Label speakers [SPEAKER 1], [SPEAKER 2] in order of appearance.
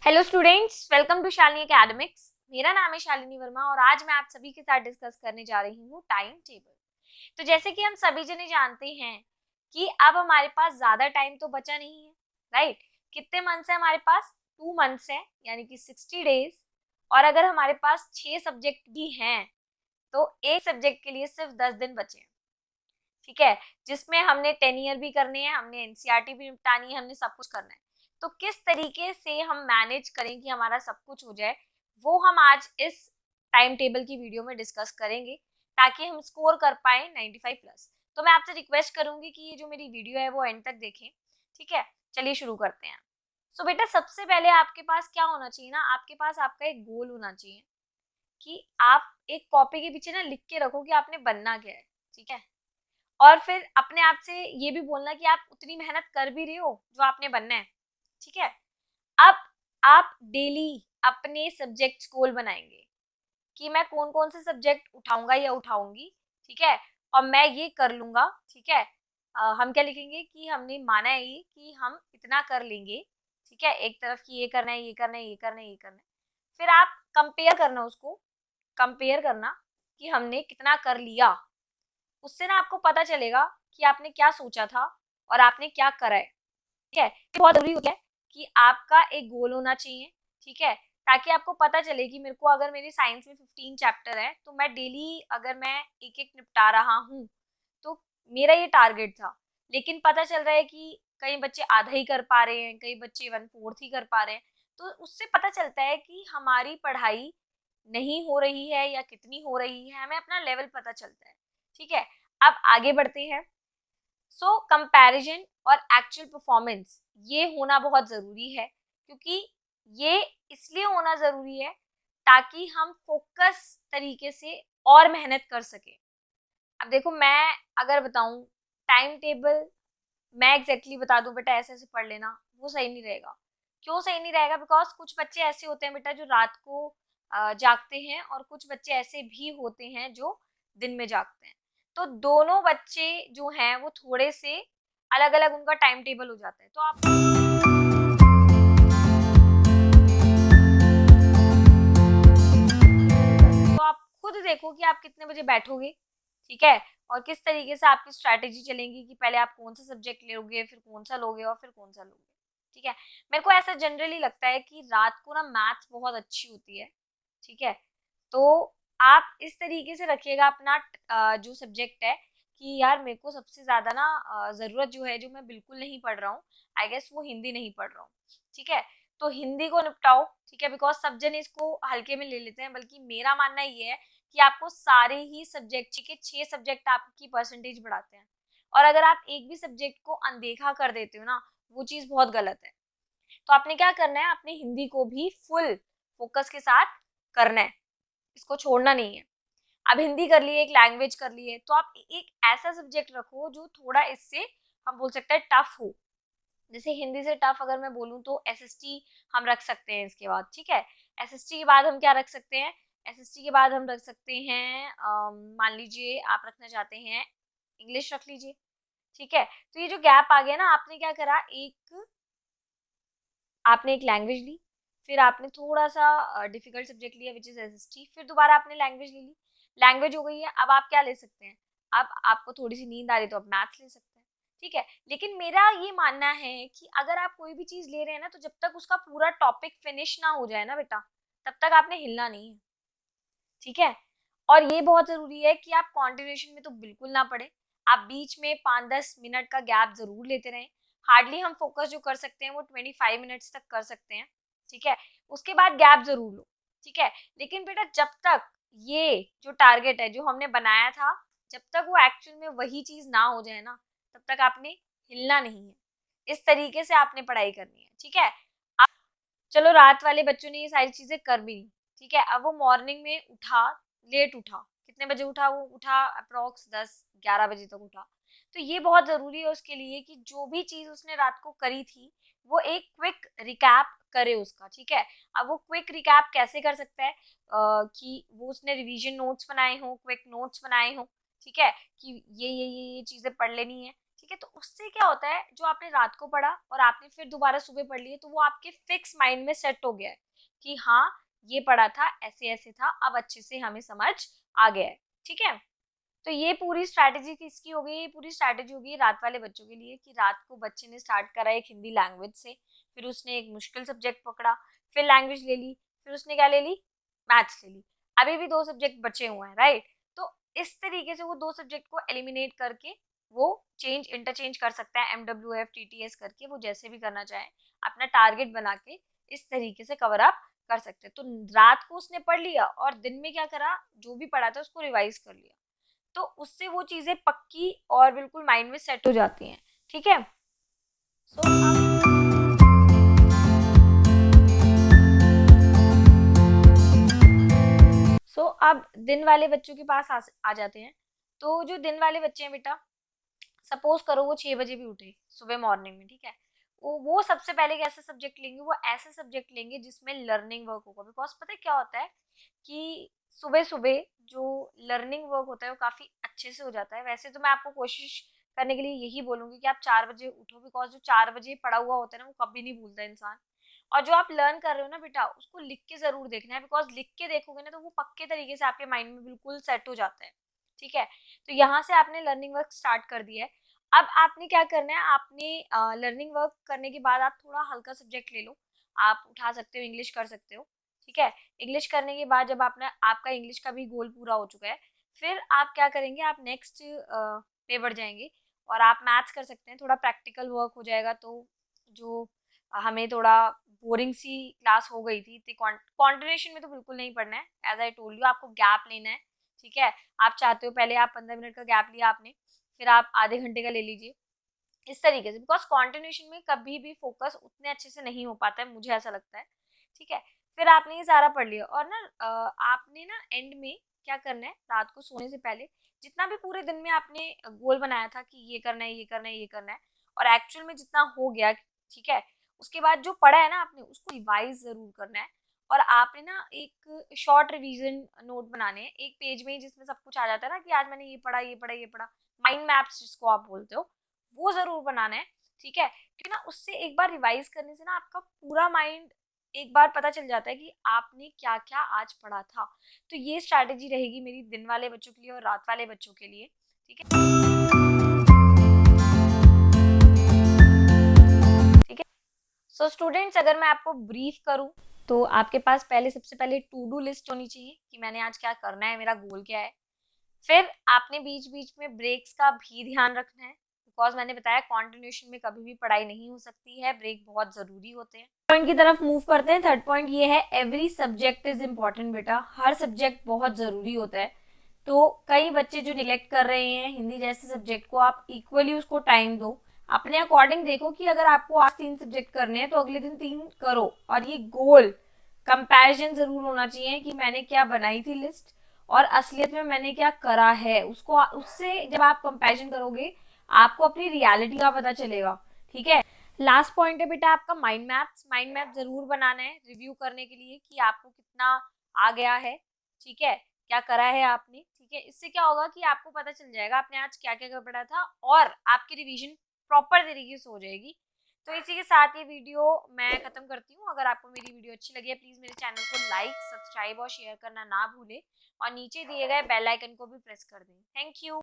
[SPEAKER 1] Hello students, welcome to Shalini Academics. मेरा नाम है शालिनी वर्मा और आज मैं आप सभी के साथ डिस्कस करने जा रही हूँ टाइम टेबल। तो जैसे कि हम सभी जने जानते हैं कि अब हमारे पास ज्यादा टाइम तो बचा नहीं है, राइट। कितने मंथ्स है हमारे पास? 2 मंथ्स है, यानी कि 60 डेज। और अगर हमारे पास 6 सब्जेक्ट भी हैं तो एक सब्जेक्ट के लिए सिर्फ 10 दिन बचे हैं, ठीक है। जिसमें हमने 10 ईयर भी करने हैं, हमने एनसीईआरटी भी निपटानी है, हमने सब कुछ करना है। तो किस तरीके से हम मैनेज करें कि हमारा सब कुछ हो जाए, वो हम आज इस टाइम टेबल की वीडियो में डिस्कस करेंगे ताकि हम स्कोर कर पाए 95 प्लस। तो मैं आपसे रिक्वेस्ट करूंगी कि ये जो मेरी वीडियो है वो एंड तक देखें, ठीक है। चलिए शुरू करते हैं। सो बेटा, सबसे पहले आपके पास क्या होना चाहिए ना, आपके पास आपका एक गोल होना चाहिए कि आप एक कॉपी के पीछे ना लिख के रखो कि आपने बनना क्या है, ठीक है। और फिर अपने आप से ये भी बोलना कि आप उतनी मेहनत कर भी रहे हो जो आपने बनना है, ठीक है। अब आप डेली अपने सब्जेक्ट गोल बनाएंगे कि मैं कौन कौन से सब्जेक्ट उठाऊंगा या उठाऊंगी, ठीक है। और मैं ये कर लूंगा, ठीक है। हम क्या लिखेंगे कि हमने माना है ये कि हम इतना कर लेंगे, ठीक है। एक तरफ की ये करना है, ये करना है, ये करना है, ये करना है। फिर आप कंपेयर करना, उसको कंपेयर करना कि हमने कितना कर लिया। उससे ना आपको पता चलेगा कि आपने क्या सोचा था और आपने क्या करा है, ठीक है। ये बहुत जरूरी होता है कि आपका एक गोल होना चाहिए, ठीक है। ताकि आपको पता चले कि मेरे को अगर मेरे साइंस में 15 चैप्टर है तो मैं डेली अगर मैं एक एक निपटा रहा हूँ तो मेरा ये टारगेट था। लेकिन पता चल रहा है कि कई बच्चे आधा ही कर पा रहे हैं, कई बच्चे 1/4 ही कर पा रहे हैं। तो उससे पता चलता है कि हमारी पढ़ाई नहीं हो रही है या कितनी हो रही है, हमें अपना लेवल पता चलता है, ठीक है। अब आगे बढ़ते हैं। सो कंपैरिजन और एक्चुअल परफॉर्मेंस ये होना बहुत जरूरी है, क्योंकि ये इसलिए होना जरूरी है ताकि हम फोकस तरीके से और मेहनत कर सके। अब देखो, मैं अगर बताऊं टाइम टेबल, मैं एग्जैक्टली बता दूं बेटा ऐसे ऐसे पढ़ लेना, वो सही नहीं रहेगा। क्यों सही नहीं रहेगा? बिकॉज कुछ बच्चे ऐसे होते हैं बेटा जो रात को जागते हैं, और कुछ बच्चे ऐसे भी होते हैं जो दिन में जागते हैं। तो दोनों बच्चे जो हैं वो थोड़े से अलग अलग उनका टाइम टेबल हो जाता है। तो आप खुद देखो कि आप कितने बजे बैठोगे, ठीक है। और किस तरीके से आपकी स्ट्रैटेजी चलेंगी कि पहले आप कौन सा सब्जेक्ट लोगे, फिर कौन सा लोगे और फिर कौन सा लोगे, ठीक है। मेरे को ऐसा जनरली लगता है कि रात को ना मैथ्स बहुत अच्छी होती है, ठीक है। तो आप इस तरीके से रखिएगा अपना जो सब्जेक्ट है कि यार मेरे को सबसे ज्यादा ना जरूरत जो है, जो मैं बिल्कुल नहीं पढ़ रहा हूँ, आई गेस वो हिंदी नहीं पढ़ रहा हूँ, ठीक है। तो हिंदी को निपटाओ, ठीक है। बिकॉज सब जने इसको हल्के में ले लेते हैं, बल्कि मेरा मानना ये है कि आपको सारे ही सब्जेक्ट, ठीक है, 6 सब्जेक्ट आपकी परसेंटेज बढ़ाते हैं। और अगर आप एक भी सब्जेक्ट को अनदेखा कर देते हो ना, वो चीज बहुत गलत है। तो आपने क्या करना है, अपने हिंदी को भी फुल फोकस के साथ करना है, इसको छोड़ना नहीं है। अब हिंदी कर लिए, एक लैंग्वेज कर लिए, तो आप एक ऐसा सब्जेक्ट रखो जो थोड़ा इससे हम बोल सकते हैं टफ हो। जैसे हिंदी से टफ अगर मैं बोलूँ तो एसएसटी हम रख सकते हैं इसके बाद, ठीक है। एसएसटी के बाद हम क्या रख सकते हैं? एसएसटी के बाद हम रख सकते हैं, मान लीजिए आप रखना चाहते हैं इंग्लिश, रख लीजिए, ठीक है। तो ये जो गैप आ गया ना, आपने क्या करा, आपने एक लैंग्वेज ली, फिर आपने थोड़ा सा डिफिकल्ट सब्जेक्ट लिया विच इज एसएसटी, फिर दोबारा आपने लैंग्वेज ले ली। लैंग्वेज हो गई है, अब आप क्या ले सकते हैं? अब आपको थोड़ी सी नींद आ रही तो आप मैथ्स ले सकते हैं, ठीक है। लेकिन मेरा ये मानना है कि अगर आप कोई भी चीज ले रहे हैं ना, तो जब तक उसका पूरा टॉपिक फिनिश ना हो जाए ना बेटा, तब तक आपने हिलना नहीं है, ठीक है। और ये बहुत जरूरी है कि आप कॉन्टिन्यूशन में तो बिल्कुल ना पढ़े, आप बीच में 5-10 मिनट का गैप जरूर लेते रहें। हार्डली हम फोकस जो कर सकते हैं वो 25 मिनट्स तक कर सकते हैं, ठीक है। उसके बाद गैप जरूर लो, ठीक है। लेकिन बेटा जब तक ये जो टारगेट है जो हमने बनाया था, जब तक वो एक्चुअल में वही चीज ना हो जाए ना, तब तक आपने हिलना नहीं है। इस तरीके से आपने पढ़ाई करनी है, ठीक है। चलो, रात वाले बच्चों ने ये सारी चीजें कर भी ली, ठीक है। अब वो मॉर्निंग में उठा, लेट उठा, कितने बजे उठा? वो उठा अप्रोक्स 10-11 बजे तक उठा। तो ये बहुत जरूरी है उसके लिए कि जो भी चीज उसने रात को करी थी वो एक क्विक रिकैप करे उसका, ठीक है। अब वो क्विक रिकैप कैसे कर सकता है? कि वो उसने रिवीजन नोट्स बनाए हों, क्विक नोट्स बनाए हों, ठीक है, कि ये चीजें पढ़ लेनी है, ठीक है। तो उससे क्या होता है, जो आपने रात को पढ़ा और आपने फिर दोबारा सुबह पढ़ लिया, तो वो आपके फिक्स माइंड में सेट हो गया है कि हाँ ये पढ़ा था, ऐसे ऐसे था, अब अच्छे से हमें समझ आ गया है। ठीक है। तो ये पूरी स्ट्रैटेजी किसकी हो गई, ये पूरी स्ट्रैटेजी हो गई रात वाले बच्चों के लिए, कि रात को बच्चे ने स्टार्ट करा एक हिंदी लैंग्वेज से, फिर उसने एक मुश्किल सब्जेक्ट पकड़ा, फिर लैंग्वेज ले ली, फिर उसने क्या ले ली, मैथ्स ले ली। अभी भी 2 सब्जेक्ट बचे हुए हैं, राइट। तो इस तरीके से वो 2 सब्जेक्ट को एलिमिनेट करके वो चेंज इंटरचेंज कर सकता है, MWF TTS करके, वो जैसे भी करना चाहे, अपना टारगेट बना के इस तरीके से कवर अप कर सकते हैं। तो रात को उसने पढ़ लिया और दिन में क्या करा, जो भी पढ़ा था उसको रिवाइज कर लिया, तो उससे वो चीजें पक्की और बिल्कुल माइंड में सेट हो जाती हैं। ठीक है। सो अब दिन वाले बच्चों के पास आ जाते हैं। तो जो दिन वाले बच्चे हैं बेटा, सपोज करो वो 6 बजे भी उठे सुबह मॉर्निंग में, ठीक है, वो सबसे पहले कैसे सब्जेक्ट लेंगे, वो ऐसे सब्जेक्ट लेंगे जिसमें लर्निंग वर्क होगा। बिकॉज पता है क्या होता है कि सुबह सुबह जो लर्निंग वर्क होता है वो काफी अच्छे से हो जाता है। वैसे तो मैं आपको कोशिश करने के लिए यही बोलूंगी कि आप 4 बजे उठो, बिकॉज जो 4 बजे पढ़ा हुआ होता है ना, वो कभी नहीं भूलता इंसान। और जो आप लर्न कर रहे हो ना बेटा, उसको लिख के जरूर देखना है, बिकॉज लिख के देखोगे ना तो वो पक्के तरीके से आपके माइंड में बिल्कुल सेट हो जाता है। ठीक है। तो यहाँ से आपने लर्निंग वर्क स्टार्ट कर दिया है। अब आपने क्या करना है, आपने लर्निंग वर्क करने के बाद आप थोड़ा हल्का सब्जेक्ट ले लो, आप उठा सकते हो, इंग्लिश कर सकते हो। ठीक है। इंग्लिश करने के बाद जब आपका इंग्लिश का भी गोल पूरा हो चुका है, फिर आप क्या करेंगे, आप नेक्स्ट पे बढ़ जाएंगे और आप मैथ्स कर सकते हैं। थोड़ा प्रैक्टिकल वर्क हो जाएगा, तो जो हमें थोड़ा बोरिंग सी क्लास हो गई थी, कॉन्टिन्यूशन में तो बिल्कुल नहीं पढ़ना है। एज आई टोल्ड यू, आपको गैप लेना है। ठीक है। आप चाहते हो पहले आप 15 मिनट का गैप लिया आपने, फिर आप आधे घंटे का ले लीजिए, इस तरीके से। बिकॉज कॉन्टिन्यूशन में कभी भी फोकस उतने अच्छे से नहीं हो पाता है, मुझे ऐसा लगता है। ठीक है। फिर आपने ये सारा पढ़ लिया और ना आपने ना एंड में क्या करना है, रात को सोने से पहले जितना भी पूरे दिन में आपने गोल बनाया था कि ये करना है, ये करना है, ये करना है, और एक्चुअल में जितना हो गया, ठीक है, उसके बाद जो पढ़ा है ना आपने, उसको रिवाइज जरूर करना है। और आपने ना एक शॉर्ट रिवीजन नोट बनाने हैं एक पेज में, जिसमें सब कुछ आ जाता है ना कि आज मैंने ये पढ़ा, ये पढ़ा, ये पढ़ा, माइंड मैप्स जिसको आप बोलते हो, वो जरूर बनाना है। ठीक है। क्योंकि ना उससे एक बार रिवाइज करने से ना आपका पूरा माइंड एक बार पता चल जाता है कि आपने क्या क्या आज पढ़ा था। तो ये स्ट्रैटेजी रहेगी मेरी दिन वाले बच्चों के लिए और रात वाले बच्चों के लिए। ठीक है। ठीक है। सो स्टूडेंट्स, अगर मैं आपको ब्रीफ करूं, तो आपके पास पहले सबसे पहले टू डू लिस्ट होनी चाहिए कि मैंने आज क्या करना है, मेरा गोल क्या है। फिर आपने बीच बीच में ब्रेक्स का भी ध्यान रखना है, बिकॉज मैंने बताया कॉन्टिन्यूशन में कभी भी पढ़ाई नहीं हो सकती है, ब्रेक बहुत जरूरी होते हैं। पॉइंट की तरफ मूव करते हैं। थर्ड पॉइंट ये है, एवरी सब्जेक्ट इज इम्पोर्टेंट बेटा, हर सब्जेक्ट बहुत जरूरी होता है। तो कई बच्चे जो निगलेक्ट कर रहे हैं हिंदी जैसे सब्जेक्ट को, आप इक्वली उसको टाइम दो, अपने अकॉर्डिंग देखो कि अगर आपको आज 3 सब्जेक्ट करने हैं तो अगले दिन 3 करो। और ये गोल कंपैरिजन जरूर होना चाहिए कि मैंने क्या बनाई थी लिस्ट और असलियत में मैंने क्या करा है, उसको उससे जब आप कंपैरिजन करोगे आपको अपनी रियलिटी का पता चलेगा। ठीक है। लास्ट पॉइंट है बेटा आपका माइंड मैप्स। माइंड मैप जरूर बनाना है रिव्यू करने के लिए कि आपको कितना आ गया है, ठीक है, क्या करा है आपने। ठीक है। इससे क्या होगा कि आपको पता चल जाएगा आपने आज क्या क्या पढ़ा था और आपकी रिवीजन प्रॉपर तरीके से हो जाएगी। तो इसी के साथ ये वीडियो मैं खत्म करती हूँ। अगर आपको मेरी वीडियो अच्छी लगी है, प्लीज मेरे चैनल को लाइक, सब्सक्राइब और शेयर करना ना भूलें और नीचे दिए गए बेल आइकन को भी प्रेस कर दें। Thank you.